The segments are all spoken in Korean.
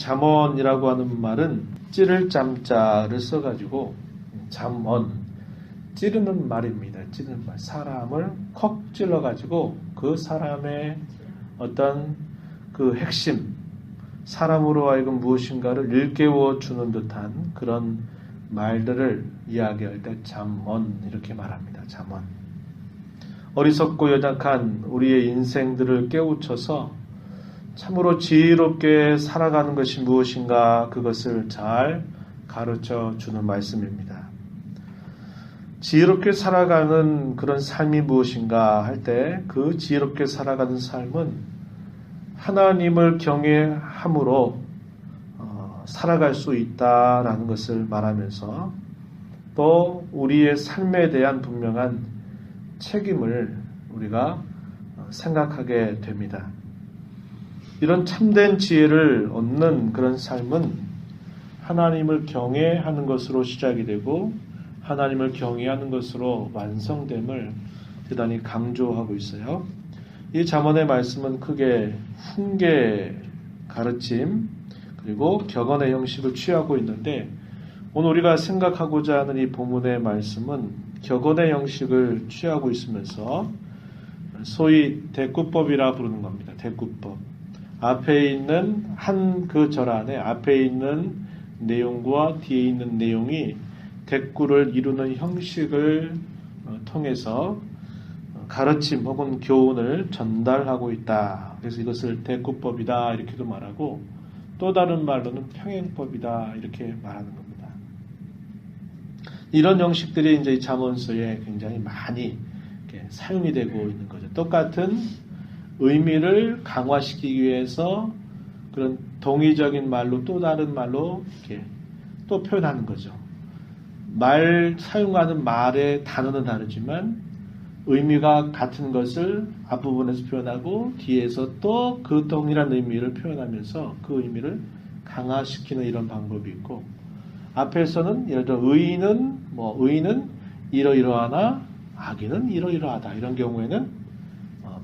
잠언이라고 하는 말은 찌를 잠자를 써가지고 잠언, 찌르는 말입니다. 찌르는 말. 사람을 콕 찔러가지고 그 사람의 어떤 그 핵심, 사람으로 하여금 무엇인가를 일깨워 주는 듯한 그런 말들을 이야기할 때 잠언 이렇게 말합니다. 잠언. 어리석고 연약한 우리의 인생들을 깨우쳐서 참으로 지혜롭게 살아가는 것이 무엇인가 그것을 잘 가르쳐 주는 말씀입니다. 지혜롭게 살아가는 그런 삶이 무엇인가 할 때 그 지혜롭게 살아가는 삶은 하나님을 경외함으로 살아갈 수 있다라는 것을 말하면서 또 우리의 삶에 대한 분명한 책임을 우리가 생각하게 됩니다. 이런 참된 지혜를 얻는 그런 삶은 하나님을 경외하는 것으로 시작이 되고 하나님을 경외하는 것으로 완성됨을 대단히 강조하고 있어요. 이 잠언의 말씀은 크게 훈계, 가르침, 그리고 격언의 형식을 취하고 있는데 오늘 우리가 생각하고자 하는 이 본문의 말씀은 격언의 형식을 취하고 있으면서 소위 대꾸법이라 부르는 겁니다. 대꾸법. 앞에 있는 한 그 절 안에 앞에 있는 내용과 뒤에 있는 내용이 대꾸를 이루는 형식을 통해서 가르침 혹은 교훈을 전달하고 있다. 그래서 이것을 대꾸법이다 이렇게도 말하고 또 다른 말로는 평행법이다 이렇게 말하는 겁니다. 이런 형식들이 이제 잠언서에 굉장히 많이 이렇게 사용이 되고 있는 거죠. 똑같은 의미를 강화시키기 위해서 그런 동의적인 말로 또 다른 말로 이렇게 또 표현하는 거죠. 사용하는 말의 단어는 다르지만 의미가 같은 것을 앞부분에서 표현하고 뒤에서 또 그 동일한 의미를 표현하면서 그 의미를 강화시키는 이런 방법이 있고 앞에서는 예를 들어 의인은 이러이러하나 악인은 이러이러하다 이런 경우에는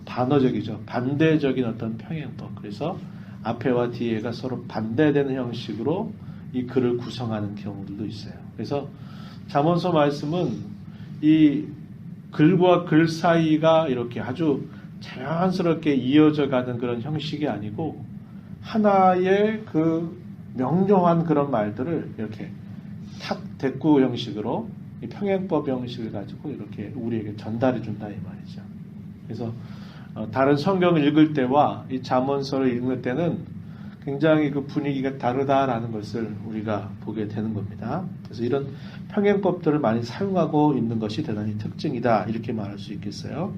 반어적이죠. 반대적인 어떤 평행법. 그래서 앞에와 뒤에가 서로 반대되는 형식으로 이 글을 구성하는 경우들도 있어요. 그래서 잠언서 말씀은 이 글과 글 사이가 이렇게 아주 자연스럽게 이어져 가는 그런 형식이 아니고 하나의 그 명료한 그런 말들을 이렇게 탁 대꾸 형식으로 이 평행법 형식을 가지고 이렇게 우리에게 전달해 준다 이 말이죠. 그래서 다른 성경을 읽을 때와 이 잠언서를 읽을 때는 굉장히 그 분위기가 다르다라는 것을 우리가 보게 되는 겁니다. 그래서 이런 평행법들을 많이 사용하고 있는 것이 대단히 특징이다 이렇게 말할 수 있겠어요.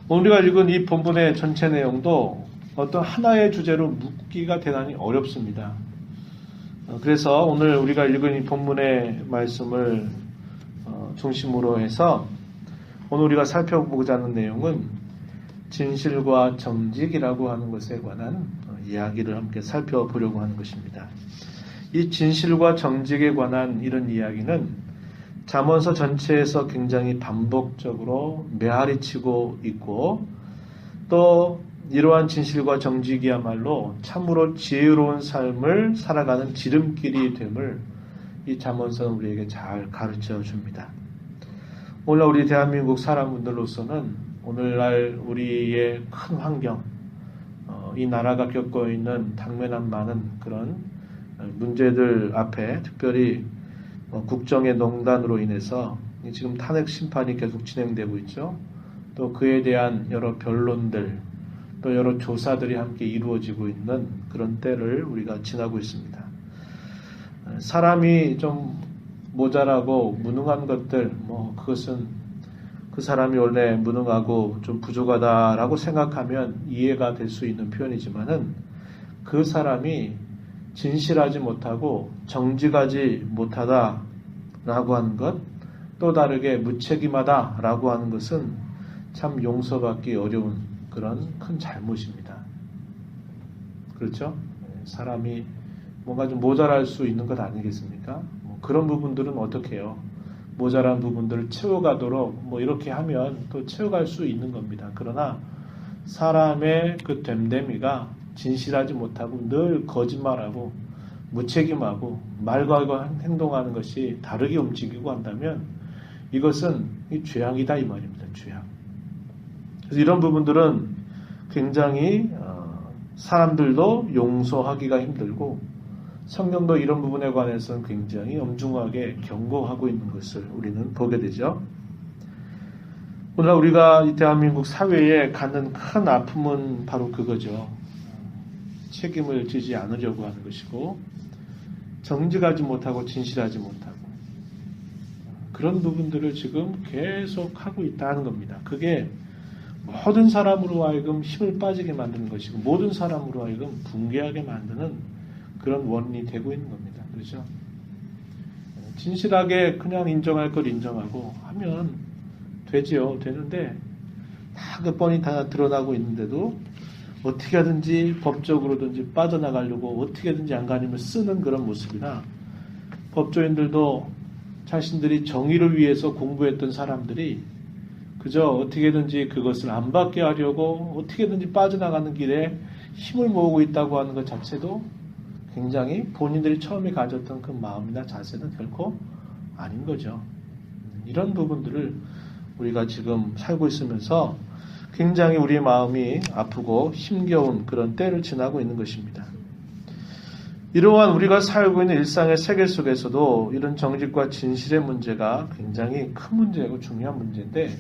오늘 우리가 읽은 이 본문의 전체 내용도 어떤 하나의 주제로 묻기가 대단히 어렵습니다. 그래서 오늘 우리가 읽은 이 본문의 말씀을 중심으로 해서 오늘 우리가 살펴보고자 하는 내용은 진실과 정직이라고 하는 것에 관한 이야기를 함께 살펴보려고 하는 것입니다. 이 진실과 정직에 관한 이런 이야기는 잠언서 전체에서 굉장히 반복적으로 메아리치고 있고 또 이러한 진실과 정직이야말로 참으로 지혜로운 삶을 살아가는 지름길이 됨을 이 잠언서는 우리에게 잘 가르쳐 줍니다. 오늘날 우리 대한민국 사람분들로서는 오늘날 우리의 큰 환경, 이 나라가 겪고 있는 당면한 많은 그런 문제들 앞에 특별히 국정의 농단으로 인해서 지금 탄핵 심판이 계속 진행되고 있죠. 또 그에 대한 여러 변론들, 또 여러 조사들이 함께 이루어지고 있는 그런 때를 우리가 지나고 있습니다. 사람이 좀 모자라고 무능한 것들, 그것은 그 사람이 원래 무능하고 좀 부족하다라고 생각하면 이해가 될 수 있는 표현이지만은 그 사람이 진실하지 못하고 정직하지 못하다라고 하는 것, 또 다르게 무책임하다라고 하는 것은 참 용서받기 어려운 그런 큰 잘못입니다. 그렇죠? 사람이 뭔가 좀 모자랄 수 있는 것 아니겠습니까? 그런 부분들은 어떻게 해요? 모자란 부분들을 채워가도록 이렇게 하면 또 채워갈 수 있는 겁니다. 그러나 사람의 그 됨됨이가 진실하지 못하고 늘 거짓말하고 무책임하고 말과 행동하는 것이 다르게 움직이고 한다면 이것은 죄악이다 이 말입니다. 죄악. 그래서 이런 부분들은 굉장히 사람들도 용서하기가 힘들고 성경도 이런 부분에 관해서는 굉장히 엄중하게 경고하고 있는 것을 우리는 보게 되죠. 오늘 우리가 이 대한민국 사회에 갖는 큰 아픔은 바로 그거죠. 책임을 지지 않으려고 하는 것이고 정직하지 못하고 진실하지 못하고 그런 부분들을 지금 계속 하고 있다는 겁니다. 그게 모든 사람으로 하여금 힘을 빠지게 만드는 것이고 모든 사람으로 하여금 붕괴하게 만드는 그런 원인이 되고 있는 겁니다. 그렇죠? 진실하게 그냥 인정할 걸 인정하고 하면 되지요. 되는데 다 그 뻔히 다 드러나고 있는데도 어떻게 하든지 법적으로든지 빠져나가려고 어떻게 하든지 안간힘을 쓰는 그런 모습이나 법조인들도 자신들이 정의를 위해서 공부했던 사람들이 그저 어떻게든지 그것을 안 받게 하려고 어떻게든지 빠져나가는 길에 힘을 모으고 있다고 하는 것 자체도 굉장히 본인들이 처음에 가졌던 그 마음이나 자세는 결코 아닌 거죠. 이런 부분들을 우리가 지금 살고 있으면서 굉장히 우리의 마음이 아프고 힘겨운 그런 때를 지나고 있는 것입니다. 이러한 우리가 살고 있는 일상의 세계 속에서도 이런 정직과 진실의 문제가 굉장히 큰 문제고 중요한 문제인데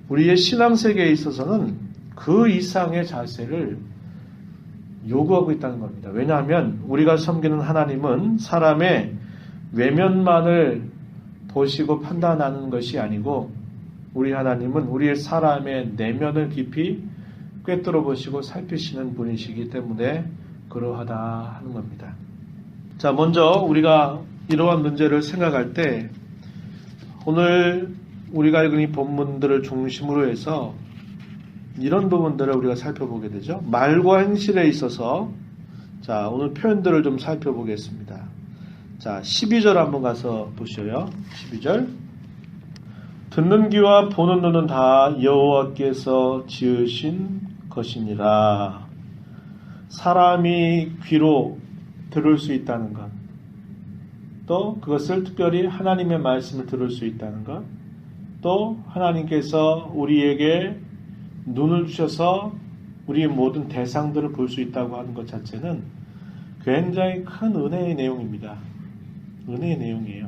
우리의 신앙 세계에 있어서는 그 이상의 자세를 요구하고 있다는 겁니다. 왜냐하면 우리가 섬기는 하나님은 사람의 외면만을 보시고 판단하는 것이 아니고 우리 하나님은 우리의 사람의 내면을 깊이 꿰뚫어 보시고 살피시는 분이시기 때문에 그러하다 하는 겁니다. 자, 먼저 우리가 이러한 문제를 생각할 때 오늘 우리가 읽은 이 본문들을 중심으로 해서 이런 부분들을 우리가 살펴보게 되죠. 말과 행실에 있어서 자, 오늘 표현들을 좀 살펴보겠습니다. 자, 12절 한번 가서 보셔요. 12절. 듣는 귀와 보는 눈은 다 여호와께서 지으신 것이니라. 사람이 귀로 들을 수 있다는 것, 또 그것을 특별히 하나님의 말씀을 들을 수 있다는 것, 또 하나님께서 우리에게 눈을 주셔서 우리의 모든 대상들을 볼 수 있다고 하는 것 자체는 굉장히 큰 은혜의 내용입니다. 은혜의 내용이에요.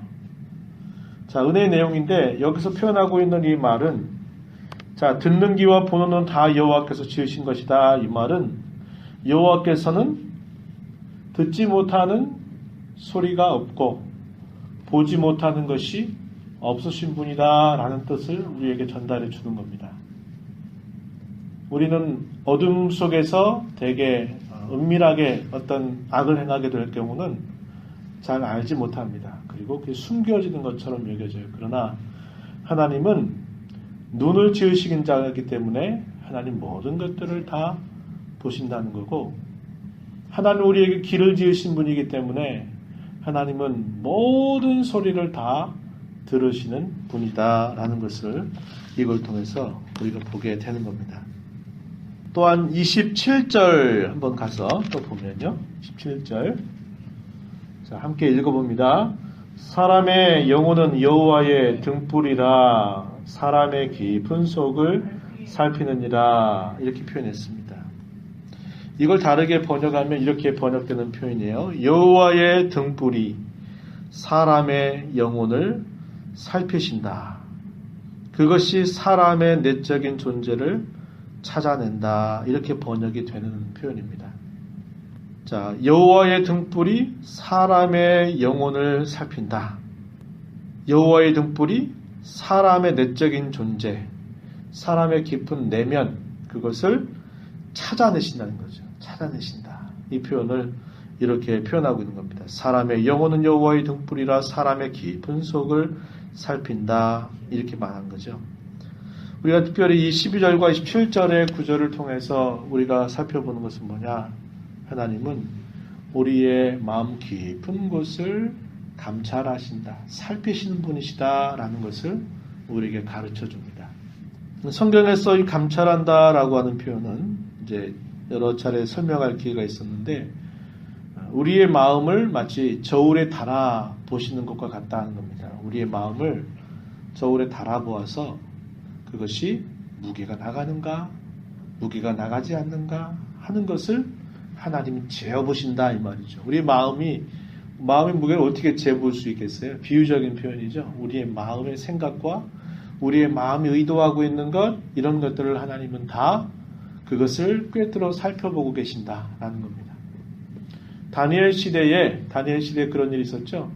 자, 은혜의 내용인데 여기서 표현하고 있는 이 말은 자, 듣는 귀와 보는 눈은 다 여호와께서 지으신 것이다. 이 말은 여호와께서는 듣지 못하는 소리가 없고 보지 못하는 것이 없으신 분이다 라는 뜻을 우리에게 전달해 주는 겁니다. 우리는 어둠 속에서 되게 은밀하게 어떤 악을 행하게 될 경우는 잘 알지 못합니다. 그리고 그게 숨겨지는 것처럼 여겨져요. 그러나 하나님은 눈을 지으신 자이기 때문에 하나님 모든 것들을 다 보신다는 거고 하나님 우리에게 귀를 지으신 분이기 때문에 하나님은 모든 소리를 다 들으시는 분이다 라는 것을 이걸 통해서 우리가 보게 되는 겁니다. 또한 27절 한번 가서 또 보면요. 17절 자, 함께 읽어봅니다. 사람의 영혼은 여호와의 등불이라 사람의 깊은 속을 살피느니라 이렇게 표현했습니다. 이걸 다르게 번역하면 이렇게 번역되는 표현이에요. 여호와의 등불이 사람의 영혼을 살피신다. 그것이 사람의 내적인 존재를 찾아낸다. 이렇게 번역이 되는 표현입니다. 자, 여호와의 등불이 사람의 영혼을 살핀다. 여호와의 등불이 사람의 내적인 존재, 사람의 깊은 내면, 그것을 찾아내신다는 거죠. 찾아내신다. 이 표현을 이렇게 표현하고 있는 겁니다. 사람의 영혼은 여호와의 등불이라 사람의 깊은 속을 살핀다. 이렇게 말한 거죠. 우리가 특별히 이 12절과 17절의 구절을 통해서 우리가 살펴보는 것은 뭐냐? 하나님은 우리의 마음 깊은 곳을 감찰하신다, 살피시는 분이시다 라는 것을 우리에게 가르쳐 줍니다. 성경에서 이 감찰한다 라고 하는 표현은 이제 여러 차례 설명할 기회가 있었는데 우리의 마음을 마치 저울에 달아 보시는 것과 같다는 겁니다. 우리의 마음을 저울에 달아 보아서 그것이 무게가 나가는가, 무게가 나가지 않는가 하는 것을 하나님이 재어보신다 이 말이죠. 우리의 마음의 무게를 어떻게 재볼 수 있겠어요? 비유적인 표현이죠. 우리의 마음의 생각과 우리의 마음이 의도하고 있는 것, 이런 것들을 하나님은 다 그것을 꿰뚫어 살펴보고 계신다라는 겁니다. 다니엘 시대에 그런 일이 있었죠.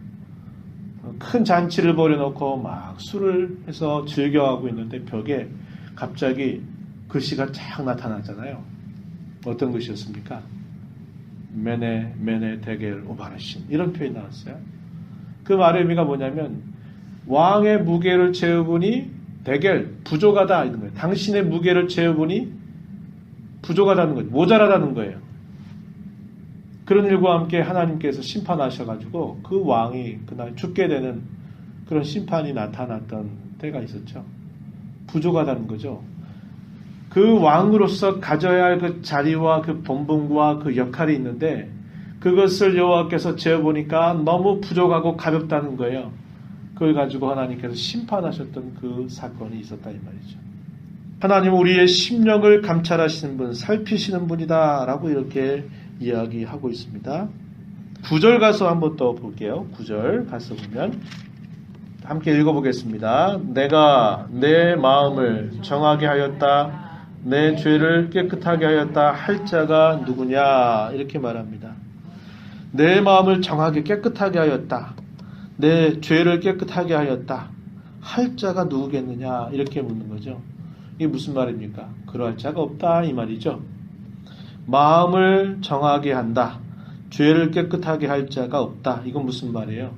큰 잔치를 벌여놓고 막 술을 해서 즐겨하고 있는데 벽에 갑자기 글씨가 쫙 나타났잖아요. 어떤 글씨였습니까? 메네 데겔 오바르신, 이런 표현이 나왔어요. 그 말의 의미가 뭐냐면 왕의 무게를 재어보니 데겔 부족하다 이런 거예요. 당신의 무게를 재어보니 부족하다는 거예요. 모자라다는 거예요. 그런 일과 함께 하나님께서 심판하셔가지고 그 왕이 그날 죽게 되는 그런 심판이 나타났던 때가 있었죠. 부족하다는 거죠. 그 왕으로서 가져야 할 그 자리와 그 본분과 그 역할이 있는데 그것을 여호와께서 재어보니까 너무 부족하고 가볍다는 거예요. 그걸 가지고 하나님께서 심판하셨던 그 사건이 있었다 이 말이죠. 하나님은 우리의 심령을 감찰하시는 분, 살피시는 분이다 라고 이렇게 이야기하고 있습니다. 9절 가서 한번 또 볼게요. 9절 가서 보면 함께 읽어보겠습니다. 내가 내 마음을 정하게 하였다. 내 죄를 깨끗하게 하였다. 할 자가 누구냐? 이렇게 말합니다. 내 마음을 정하게 깨끗하게 하였다. 내 죄를 깨끗하게 하였다. 할 자가 누구겠느냐? 이렇게 묻는 거죠. 이게 무슨 말입니까? 그러할 자가 없다 이 말이죠. 마음을 정하게 한다. 죄를 깨끗하게 할 자가 없다. 이건 무슨 말이에요?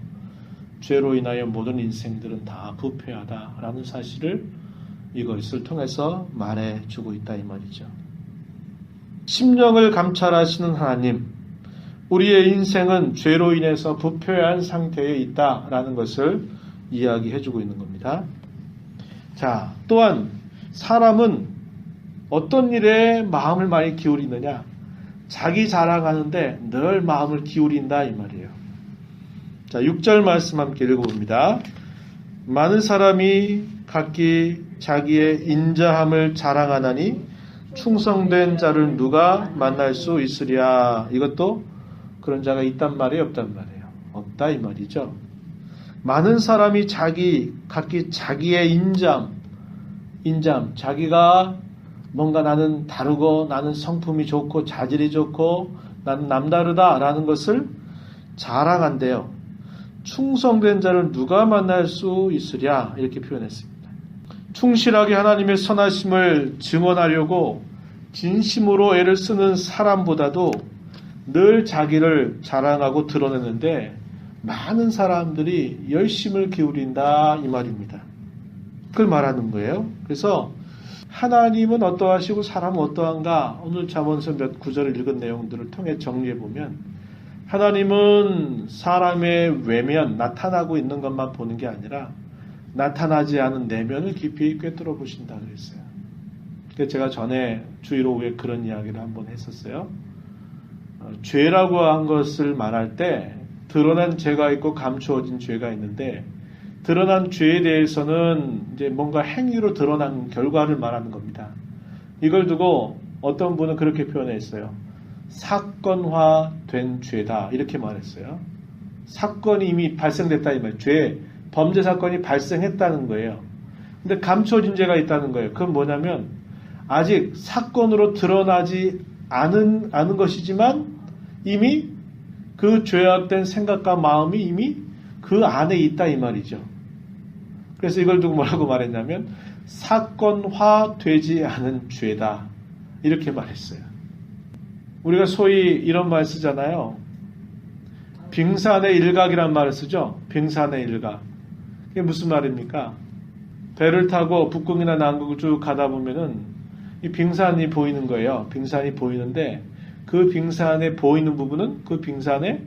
죄로 인하여 모든 인생들은 다 부패하다라는 사실을 이것을 통해서 말해주고 있다 이 말이죠. 심령을 감찰하시는 하나님, 우리의 인생은 죄로 인해서 부패한 상태에 있다라는 것을 이야기해주고 있는 겁니다. 자, 또한 사람은 어떤 일에 마음을 많이 기울이느냐? 자기 자랑하는데 늘 마음을 기울인다 이 말이에요. 자, 6절 말씀 함께 읽어봅니다. 많은 사람이 각기 자기의 인자함을 자랑하나니 충성된 자를 누가 만날 수 있으랴. 이것도 그런 자가 있단 말이에요, 없단 말이에요? 없다 이 말이죠. 많은 사람이 각기 자기의 인잠, 자기가 뭔가 나는 다르고 나는 성품이 좋고 자질이 좋고 나는 남다르다라는 것을 자랑한대요. 충성된 자를 누가 만날 수 있으랴 이렇게 표현했습니다. 충실하게 하나님의 선하심을 증언하려고 진심으로 애를 쓰는 사람보다도 늘 자기를 자랑하고 드러내는데 많은 사람들이 열심을 기울인다 이 말입니다. 그걸 말하는 거예요. 그래서 하나님은 어떠하시고 사람은 어떠한가? 오늘 잠언서 몇 구절을 읽은 내용들을 통해 정리해보면 하나님은 사람의 외면, 나타나고 있는 것만 보는 게 아니라 나타나지 않은 내면을 깊이 꿰뚫어 보신다 그랬어요. 그래서 제가 전에 주일오후에 그런 이야기를 한번 했었어요. 죄라고 한 것을 말할 때 드러난 죄가 있고 감추어진 죄가 있는데 드러난 죄에 대해서는 이제 뭔가 행위로 드러난 결과를 말하는 겁니다. 이걸 두고 어떤 분은 그렇게 표현했어요. 사건화된 죄다 이렇게 말했어요. 사건이 이미 발생됐다 이 말이에요. 범죄 사건이 발생했다는 거예요. 근데 감춰진 죄가 있다는 거예요. 그건 뭐냐면 아직 사건으로 드러나지 않은 것이지만 이미 그 죄악된 생각과 마음이 이미 그 안에 있다 이 말이죠. 그래서 이걸 두고 뭐라고 말했냐면 사건화되지 않은 죄다 이렇게 말했어요. 우리가 소위 이런 말 쓰잖아요. 빙산의 일각이란 말을 쓰죠. 빙산의 일각. 이게 무슨 말입니까? 배를 타고 북극이나 남극을 쭉 가다 보면은 이 빙산이 보이는 거예요. 빙산이 보이는데 그 빙산에 보이는 부분은 그 빙산의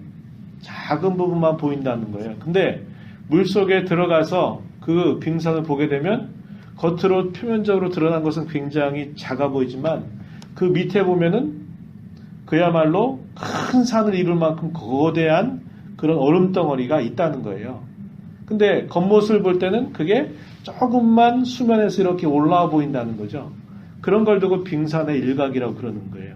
작은 부분만 보인다는 거예요. 근데 물속에 들어가서 그 빙산을 보게 되면 겉으로 표면적으로 드러난 것은 굉장히 작아 보이지만 그 밑에 보면은 그야말로 큰 산을 이룰 만큼 거대한 그런 얼음덩어리가 있다는 거예요. 근데 겉모습을 볼 때는 그게 조금만 수면에서 이렇게 올라와 보인다는 거죠. 그런 걸 두고 빙산의 일각이라고 그러는 거예요.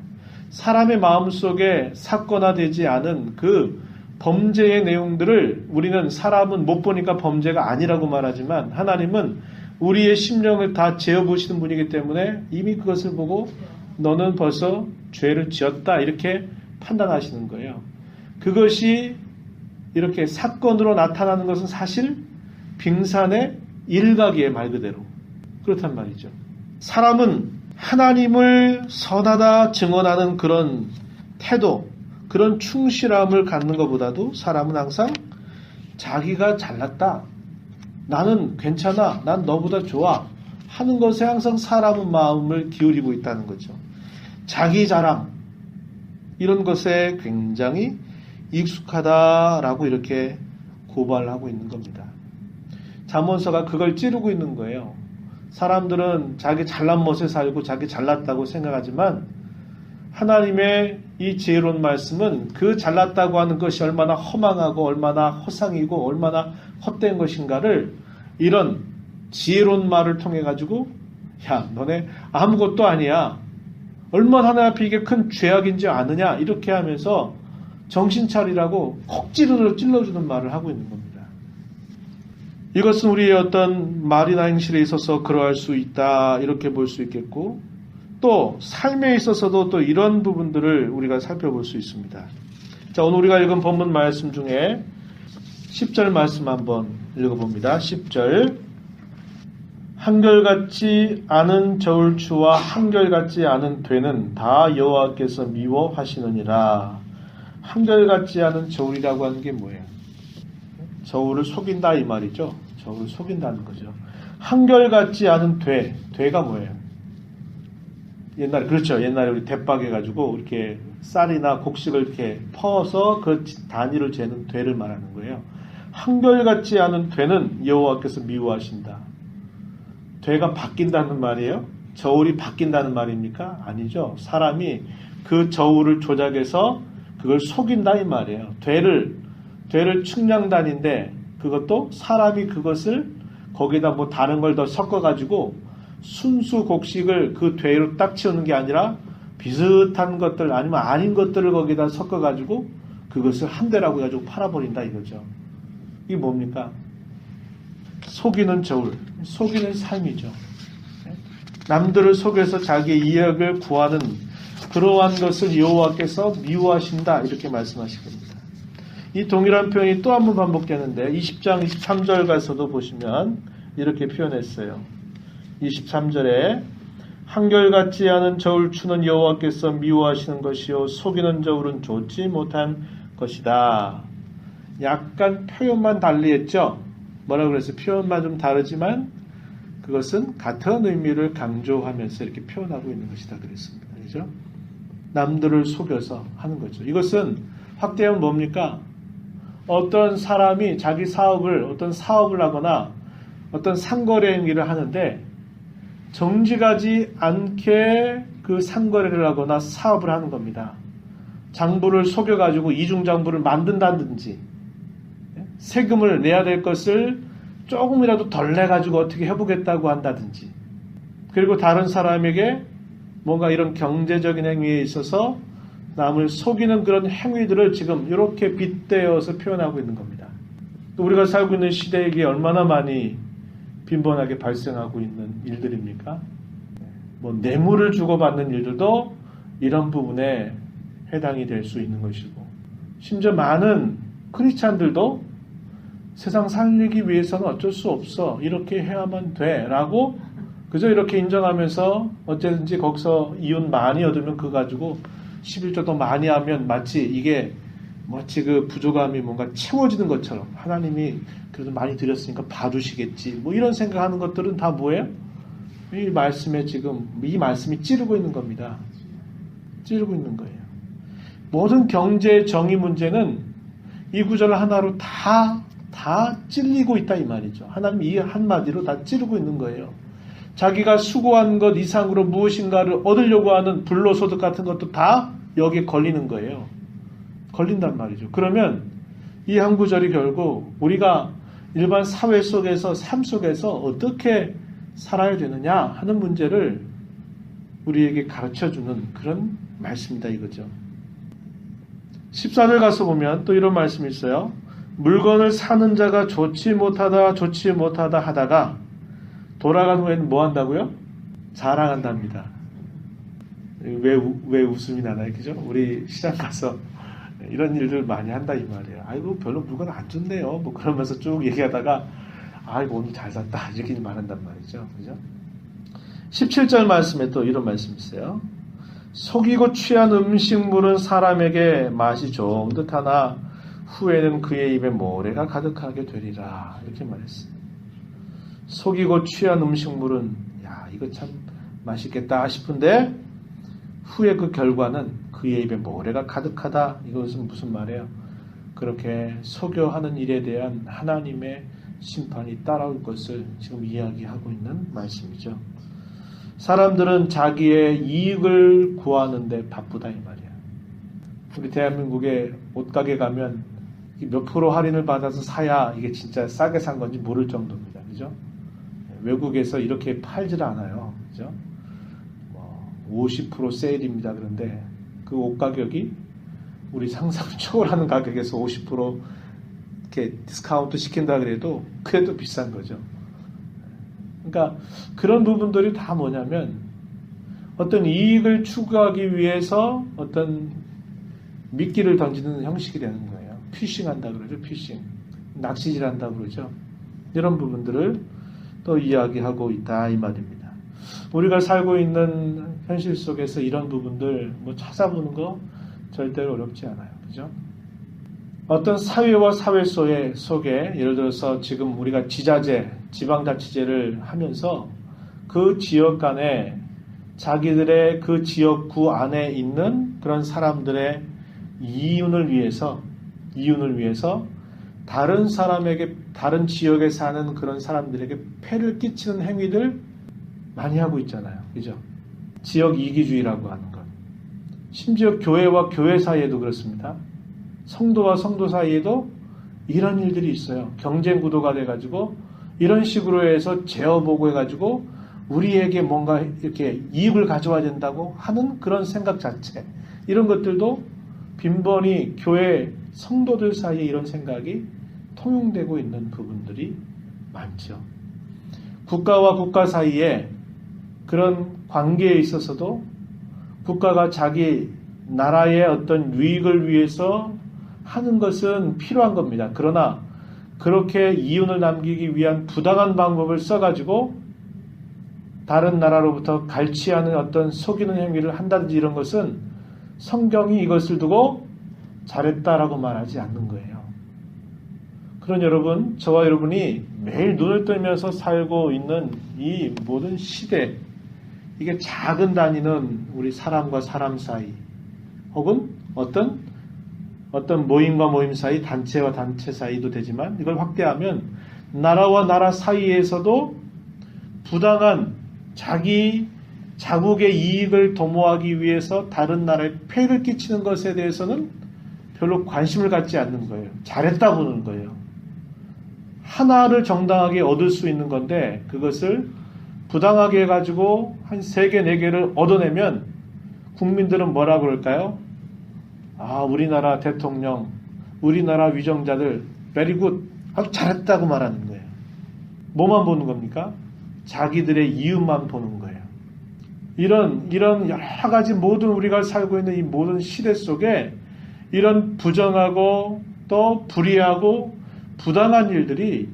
사람의 마음속에 사건화되지 않은 그 범죄의 내용들을 우리는 사람은 못 보니까 범죄가 아니라고 말하지만 하나님은 우리의 심령을 다 재어보시는 분이기 때문에 이미 그것을 보고 너는 벌써 죄를 지었다 이렇게 판단하시는 거예요. 그것이 이렇게 사건으로 나타나는 것은 사실 빙산의 일각이에요. 말 그대로. 그렇단 말이죠. 사람은 하나님을 선하다 증언하는 그런 태도, 그런 충실함을 갖는 것보다도 사람은 항상 자기가 잘났다, 나는 괜찮아, 난 너보다 좋아 하는 것에 항상 사람은 마음을 기울이고 있다는 거죠. 자기 자랑 이런 것에 굉장히 익숙하다라고 이렇게 고발하고 있는 겁니다. 잠언서가 그걸 찌르고 있는 거예요. 사람들은 자기 잘난 멋에 살고 자기 잘났다고 생각하지만 하나님의 이 지혜로운 말씀은 그 잘났다고 하는 것이 얼마나 허망하고 얼마나 허상이고 얼마나 헛된 것인가를 이런 지혜로운 말을 통해 가지고 야 너네 아무것도 아니야. 얼마나 하나님 앞에 이게 큰 죄악인지 아느냐 이렇게 하면서 정신 차리라고 콕 찔러주는 말을 하고 있는 겁니다. 이것은 우리의 어떤 말이나 행실에 있어서 그러할 수 있다 이렇게 볼 수 있겠고 또 삶에 있어서도 또 이런 부분들을 우리가 살펴볼 수 있습니다. 자, 오늘 우리가 읽은 본문 말씀 중에 10절 말씀 한번 읽어봅니다. 10절 한결같지 않은 저울추와 한결같지 않은 되는 다 여호와께서 미워하시느니라. 한결같지 않은 저울이라고 하는 게 뭐예요? 저울을 속인다 이 말이죠. 저울을 속인다는 거죠. 한결같지 않은 되가 뭐예요? 옛날에 그렇죠. 옛날에 우리 대박 해가지고 이렇게 쌀이나 곡식을 이렇게 퍼서 그 단위를 재는 되를 말하는 거예요. 한결같지 않은 되는 여호와께서 미워하신다. 되가 바뀐다는 말이에요? 저울이 바뀐다는 말입니까? 아니죠. 사람이 그 저울을 조작해서 그걸 속인다 이 말이에요. 되를 측량단인데 그것도 사람이 그것을 거기다 뭐 다른 걸 더 섞어가지고 순수 곡식을 그 되로 딱 채우는 게 아니라 비슷한 것들 아니면 아닌 것들을 거기다 섞어가지고 그것을 한 대라고 해가지고 팔아버린다 이거죠. 이게 뭡니까? 속이는 저울, 속이는 삶이죠. 남들을 속여서 자기의 이익을 구하는 그러한 것을 여호와께서 미워하신다 이렇게 말씀하실 겁니다. 이 동일한 표현이 또 한 번 반복되는데 20장 23절 가서도 보시면 이렇게 표현했어요. 23절에 한결같지 않은 저울추는 여호와께서 미워하시는 것이요 속이는 저울은 좋지 못한 것이다. 약간 표현만 달리했죠. 뭐라고 그랬어요? 표현만 좀 다르지만 그것은 같은 의미를 강조하면서 이렇게 표현하고 있는 것이다 그랬습니다. 그렇죠? 남들을 속여서 하는 거죠. 이것은 확대하면 뭡니까? 어떤 사람이 자기 어떤 사업을 하거나 어떤 상거래 행위를 하는데 정직하지 않게 그 상거래를 하거나 사업을 하는 겁니다. 장부를 속여가지고 이중장부를 만든다든지 세금을 내야 될 것을 조금이라도 덜 내가지고 어떻게 해보겠다고 한다든지 그리고 다른 사람에게 뭔가 이런 경제적인 행위에 있어서 남을 속이는 그런 행위들을 지금 이렇게 빗대어서 표현하고 있는 겁니다. 또 우리가 살고 있는 시대에 이게 얼마나 많이 빈번하게 발생하고 있는 일들입니까? 뭐 뇌물을 주고받는 일들도 이런 부분에 해당이 될 수 있는 것이고 심지어 많은 크리스찬들도 세상 살리기 위해서는 어쩔 수 없어 이렇게 해야만 돼 라고 그저 이렇게 인정하면서 어쨌든지 거기서 이윤 많이 얻으면 그거 가지고 11조 더 많이 하면 마치 그 부족함이 뭔가 채워지는 것처럼 하나님이 그래도 많이 드렸으니까 봐주시겠지 뭐 이런 생각하는 것들은 다 뭐예요? 이 말씀에 지금 이 말씀이 찌르고 있는 겁니다. 찌르고 있는 거예요. 모든 경제 정의 문제는 이 구절 하나로 다 찔리고 있다 이 말이죠. 하나님 이 한마디로 다 찌르고 있는 거예요. 자기가 수고한 것 이상으로 무엇인가를 얻으려고 하는 불로소득 같은 것도 다 여기에 걸리는 거예요. 걸린단 말이죠. 그러면 이 한 구절이 결국 우리가 일반 사회 속에서 삶 속에서 어떻게 살아야 되느냐 하는 문제를 우리에게 가르쳐주는 그런 말씀이다 이거죠. 14절 가서 보면 또 이런 말씀이 있어요. 물건을 사는 자가 좋지 못하다 하다가 돌아간 후에는 뭐 한다고요? 자랑한답니다. 왜 웃음이 나나요? 그죠? 우리 시장 가서 이런 일들 많이 한다 이 말이에요. 아이고 별로 물건 안 좋네요. 뭐 그러면서 쭉 얘기하다가 아이고 오늘 잘 샀다 이렇게 말한단 말이죠. 그죠? 17절 말씀에 또 이런 말씀이 있어요. 속이고 취한 음식물은 사람에게 맛이 좋은 듯하나 후에는 그의 입에 모래가 가득하게 되리라 이렇게 말했어요. 속이고 취한 음식물은 야 이거 참 맛있겠다 싶은데 후에 그 결과는 그의 입에 모래가 가득하다. 이것은 무슨 말이에요? 그렇게 속여하는 일에 대한 하나님의 심판이 따라올 것을 지금 이야기하고 있는 말씀이죠. 사람들은 자기의 이익을 구하는데 바쁘다 이 말이야. 우리 대한민국에 옷가게 가면 몇 프로 할인을 받아서 사야 이게 진짜 싸게 산 건지 모를 정도입니다. 그죠? 외국에서 이렇게 팔질 않아요. 그죠? 50% 세일입니다. 그런데 그 옷 가격이 우리 상상을 초월하는 가격에서 50% 이렇게 디스카운트 시킨다 그래도 비싼 거죠. 그러니까 그런 부분들이 다 뭐냐면 어떤 이익을 추구하기 위해서 어떤 미끼를 던지는 형식이 되는 거예요. 피싱한다 그러죠. 피싱. 낚시질한다 그러죠. 이런 부분들을 또 이야기하고 있다 이 말입니다. 우리가 살고 있는 현실 속에서 이런 부분들 뭐 찾아보는 거 절대로 어렵지 않아요. 그죠? 어떤 사회와 사회 속에 예를 들어서 지금 우리가 지자체, 지방자치제를 하면서 그 지역 간에 자기들의 그 지역구 안에 있는 그런 사람들의 이윤을 위해서 다른 사람에게, 다른 지역에 사는 그런 사람들에게 폐를 끼치는 행위들 많이 하고 있잖아요. 그죠? 지역 이기주의라고 하는 것. 심지어 교회와 교회 사이에도 그렇습니다. 성도와 성도 사이에도 이런 일들이 있어요. 경쟁 구도가 돼가지고 이런 식으로 해서 제어보고 해가지고 우리에게 뭔가 이렇게 이익을 가져와야 된다고 하는 그런 생각 자체. 이런 것들도 빈번히 교회 성도들 사이에 이런 생각이 통용되고 있는 부분들이 많죠. 국가와 국가 사이에 그런 관계에 있어서도 국가가 자기 나라의 어떤 유익을 위해서 하는 것은 필요한 겁니다. 그러나 그렇게 이윤을 남기기 위한 부당한 방법을 써가지고 다른 나라로부터 갈취하는 어떤 속이는 행위를 한다든지 이런 것은 성경이 이것을 두고 잘했다라고 말하지 않는 거예요. 그런 여러분, 저와 여러분이 매일 눈을 뜨면서 살고 있는 이 모든 시대, 이게 작은 단위는 우리 사람과 사람 사이, 혹은 어떤 모임과 모임 사이, 단체와 단체 사이도 되지만 이걸 확대하면 나라와 나라 사이에서도 부당한 자기 자국의 이익을 도모하기 위해서 다른 나라에 폐를 끼치는 것에 대해서는 별로 관심을 갖지 않는 거예요. 잘했다 보는 거예요. 하나를 정당하게 얻을 수 있는 건데 그것을 부당하게 해가지고 한 3개, 4개를 얻어내면 국민들은 뭐라 그럴까요? 아, 우리나라 대통령, 우리나라 위정자들 very good, 아주 잘했다고 말하는 거예요. 뭐만 보는 겁니까? 자기들의 이윤만 보는 거예요. 이런 여러 가지 모든 우리가 살고 있는 이 모든 시대 속에 이런 부정하고 또 불의하고 부당한 일들이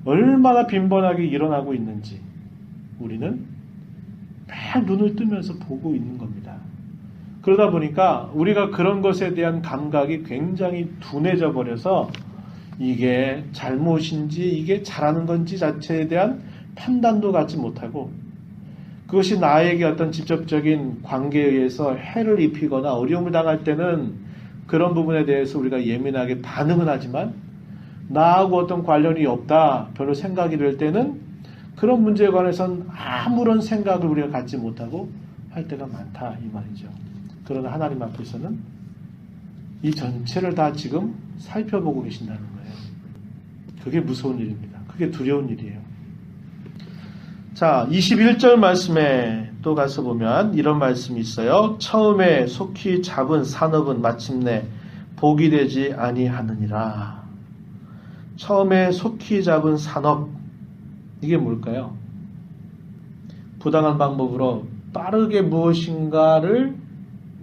얼마나 빈번하게 일어나고 있는지 우리는 매일 눈을 뜨면서 보고 있는 겁니다. 그러다 보니까 우리가 그런 것에 대한 감각이 굉장히 둔해져 버려서 이게 잘못인지 이게 잘하는 건지 자체에 대한 판단도 갖지 못하고 그것이 나에게 어떤 직접적인 관계에 의해서 해를 입히거나 어려움을 당할 때는 그런 부분에 대해서 우리가 예민하게 반응은 하지만 나하고 어떤 관련이 없다, 별로 생각이 될 때는 그런 문제에 관해서는 아무런 생각을 우리가 갖지 못하고 할 때가 많다 이 말이죠. 그러나 하나님 앞에서는 이 전체를 다 지금 살펴보고 계신다는 거예요. 그게 무서운 일입니다. 그게 두려운 일이에요. 자, 21절 말씀에 또 가서 보면 이런 말씀이 있어요. 처음에 속히 잡은 산업은 마침내 복이 되지 아니하느니라. 처음에 속히 잡은 산업, 이게 뭘까요? 부당한 방법으로 빠르게 무엇인가를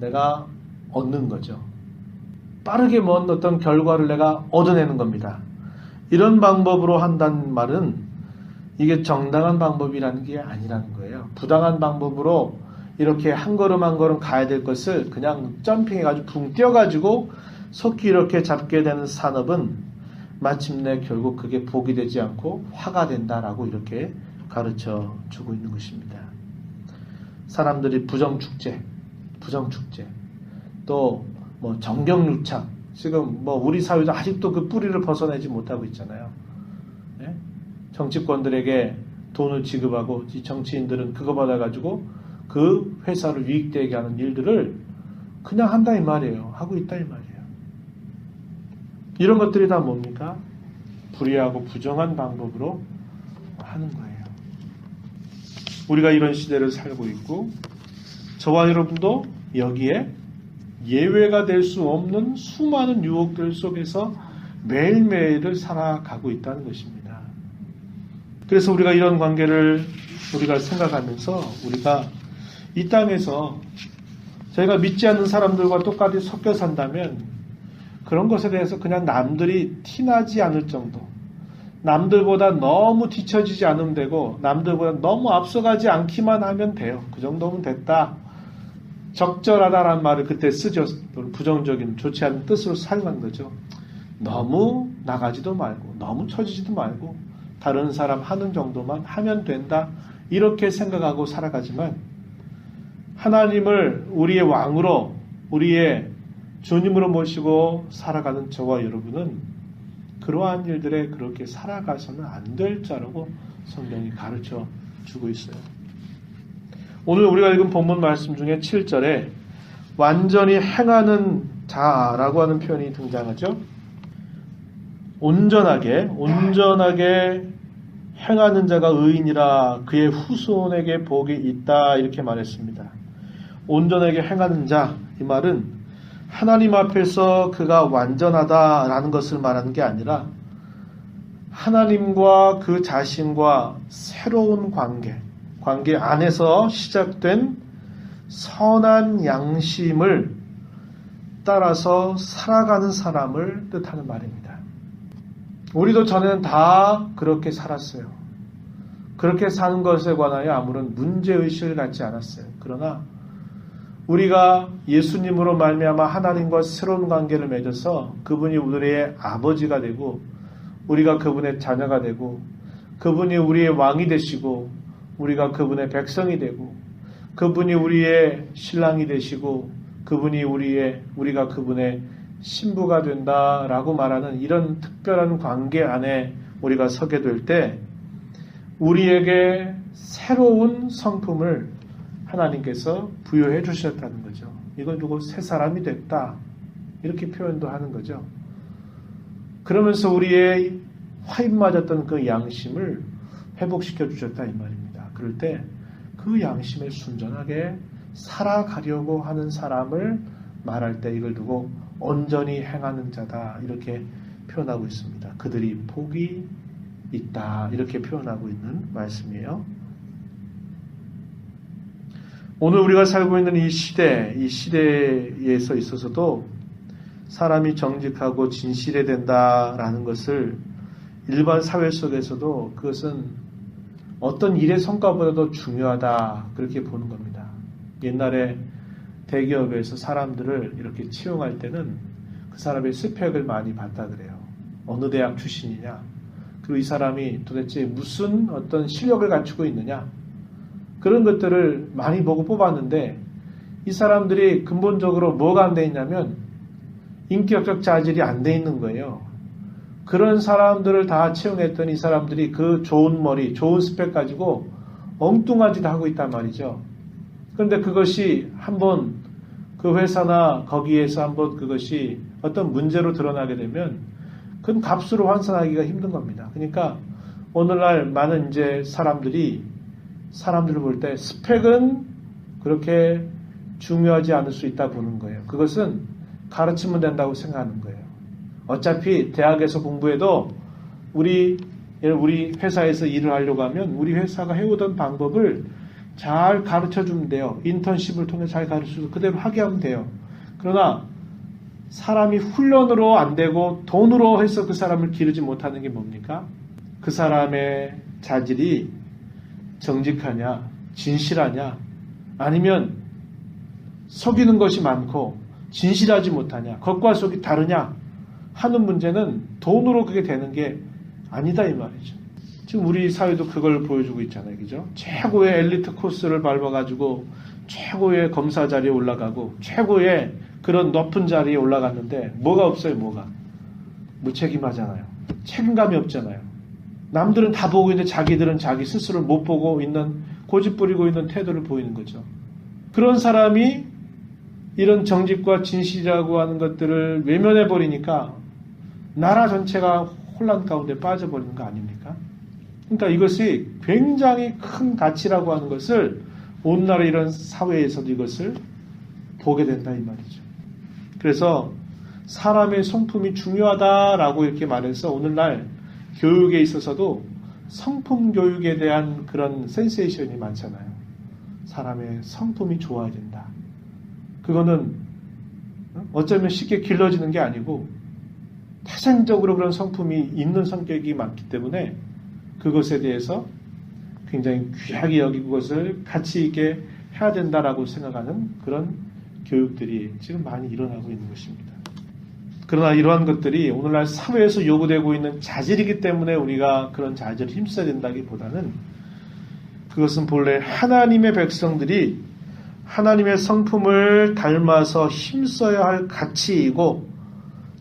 내가 얻는 거죠. 빠르게 뭔 어떤 결과를 내가 얻어내는 겁니다. 이런 방법으로 한다는 말은 이게 정당한 방법이라는 게 아니라는 거예요. 부당한 방법으로 이렇게 한 걸음 한 걸음 가야 될 것을 그냥 점핑해가지고 붕 뛰어가지고 속히 이렇게 잡게 되는 산업은 마침내 결국 그게 복이 되지 않고 화가 된다라고 이렇게 가르쳐 주고 있는 것입니다. 사람들이 부정축제, 또 뭐 정경유착, 지금 뭐 우리 사회도 아직도 그 뿌리를 벗어내지 못하고 있잖아요. 네? 정치권들에게 돈을 지급하고 이 정치인들은 그거 받아가지고 그 회사를 유익되게 하는 일들을 그냥 한다 이 말이에요. 하고 있다 이 말이에요. 이런 것들이 다 뭡니까? 불의하고 부정한 방법으로 하는 거예요. 우리가 이런 시대를 살고 있고 저와 여러분도 여기에 예외가 될 수 없는 수많은 유혹들 속에서 매일매일을 살아가고 있다는 것입니다. 그래서 우리가 이런 관계를 우리가 생각하면서 우리가 이 땅에서 저희가 믿지 않는 사람들과 똑같이 섞여 산다면 그런 것에 대해서 그냥 남들이 티나지 않을 정도, 남들보다 너무 뒤처지지 않으면 되고 남들보다 너무 앞서가지 않기만 하면 돼요. 그 정도면 됐다. 적절하다라는 말을 그때 쓰죠. 부정적인 좋지 않은 뜻으로 사용한 거죠. 너무 나가지도 말고 너무 처지지도 말고 다른 사람 하는 정도만 하면 된다. 이렇게 생각하고 살아가지만 하나님을 우리의 왕으로 우리의 주님으로 모시고 살아가는 저와 여러분은 그러한 일들에 그렇게 살아가서는 안 될 자라고 성경이 가르쳐 주고 있어요. 오늘 우리가 읽은 본문 말씀 중에 7절에 완전히 행하는 자라고 하는 표현이 등장하죠. 온전하게 행하는 자가 의인이라 그의 후손에게 복이 있다 이렇게 말했습니다. 온전하게 행하는 자, 이 말은 하나님 앞에서 그가 완전하다라는 것을 말하는 게 아니라 하나님과 그 자신과 새로운 관계 안에서 시작된 선한 양심을 따라서 살아가는 사람을 뜻하는 말입니다. 우리도 전에는 다 그렇게 살았어요. 그렇게 사는 것에 관하여 아무런 문제의식을 갖지 않았어요. 그러나 우리가 예수님으로 말미암아 하나님과 새로운 관계를 맺어서 그분이 우리의 아버지가 되고 우리가 그분의 자녀가 되고 그분이 우리의 왕이 되시고 우리가 그분의 백성이 되고 그분이 우리의 신랑이 되시고 그분이 우리가 그분의 신부가 된다라고 말하는 이런 특별한 관계 안에 우리가 서게 될 때 우리에게 새로운 성품을 하나님께서 부여해 주셨다는 거죠. 이걸 두고 새 사람이 됐다 이렇게 표현도 하는 거죠. 그러면서 우리의 화입 맞았던 그 양심을 회복시켜 주셨다 이 말입니다. 그럴 때 그 양심에 순전하게 살아가려고 하는 사람을 말할 때 이걸 두고 온전히 행하는 자다 이렇게 표현하고 있습니다. 그들이 복이 있다 이렇게 표현하고 있는 말씀이에요. 오늘 우리가 살고 있는 이 시대에서 있어서도 사람이 정직하고 진실해야 된다라는 것을 일반 사회 속에서도 그것은 어떤 일의 성과보다도 중요하다 그렇게 보는 겁니다. 옛날에 대기업에서 사람들을 이렇게 채용할 때는 그 사람의 스펙을 많이 봤다 그래요. 어느 대학 출신이냐, 그리고 이 사람이 도대체 무슨 어떤 실력을 갖추고 있느냐, 그런 것들을 많이 보고 뽑았는데 이 사람들이 근본적으로 뭐가 안 돼 있냐면 인격적 자질이 안 돼 있는 거예요. 그런 사람들을 다 채용했더니 이 사람들이 그 좋은 머리, 좋은 스펙 가지고 엉뚱한 짓 하고 있단 말이죠. 그런데 그것이 한번 그 회사나 거기에서 한번 그것이 어떤 문제로 드러나게 되면 그건 값으로 환산하기가 힘든 겁니다. 그러니까 오늘날 많은 이제 사람들을 볼 때 스펙은 그렇게 중요하지 않을 수 있다 보는 거예요. 그것은 가르치면 된다고 생각하는 거예요. 어차피 대학에서 공부해도 우리 회사에서 일을 하려고 하면 우리 회사가 해오던 방법을 잘 가르쳐주면 돼요. 인턴십을 통해 잘 가르쳐서 그대로 하게 하면 돼요. 그러나 사람이 훈련으로 안 되고 돈으로 해서 그 사람을 기르지 못하는 게 뭡니까? 그 사람의 자질이 정직하냐, 진실하냐, 아니면 속이는 것이 많고 진실하지 못하냐, 겉과 속이 다르냐 하는 문제는 돈으로 그게 되는 게 아니다 이 말이죠. 지금 우리 사회도 그걸 보여주고 있잖아요. 그죠? 최고의 엘리트 코스를 밟아가지고 최고의 검사 자리에 올라가고 최고의 그런 높은 자리에 올라갔는데 뭐가 없어요. 뭐가. 무책임하잖아요. 책임감이 없잖아요. 남들은 다 보고 있는데 자기들은 자기 스스로를 못 보고 있는, 고집 부리고 있는 태도를 보이는 거죠. 그런 사람이 이런 정직과 진실이라고 하는 것들을 외면해버리니까 나라 전체가 혼란 가운데 빠져버리는 거 아닙니까? 그러니까 이것이 굉장히 큰 가치라고 하는 것을 오늘날의 이런 사회에서도 이것을 보게 된다 이 말이죠. 그래서 사람의 성품이 중요하다라고 이렇게 말해서 오늘날 교육에 있어서도 성품 교육에 대한 그런 센세이션이 많잖아요. 사람의 성품이 좋아야 된다. 그거는 어쩌면 쉽게 길러지는 게 아니고 태생적으로 그런 성품이 있는 성격이 많기 때문에 그것에 대해서 굉장히 귀하게 여기고 그것을 가치 있게 해야 된다라고 생각하는 그런 교육들이 지금 많이 일어나고 있는 것입니다. 그러나 이러한 것들이 오늘날 사회에서 요구되고 있는 자질이기 때문에 우리가 그런 자질을 힘써야 된다기보다는 그것은 본래 하나님의 백성들이 하나님의 성품을 닮아서 힘써야 할 가치이고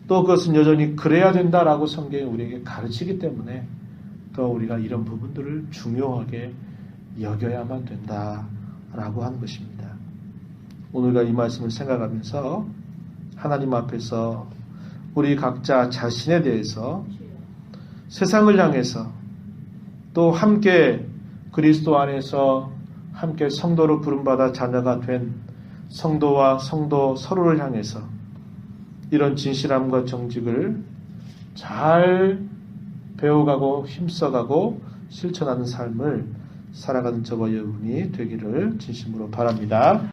또 그것은 여전히 그래야 된다라고 성경이 우리에게 가르치기 때문에 더 우리가 이런 부분들을 중요하게 여겨야만 된다라고 하는 것입니다. 오늘과 이 말씀을 생각하면서 하나님 앞에서 우리 각자 자신에 대해서 세상을 향해서 또 함께 그리스도 안에서 함께 성도로 부름받아 자녀가 된 성도와 성도 서로를 향해서 이런 진실함과 정직을 잘 배워가고 힘써가고 실천하는 삶을 살아가는 저와 여러분이 되기를 진심으로 바랍니다.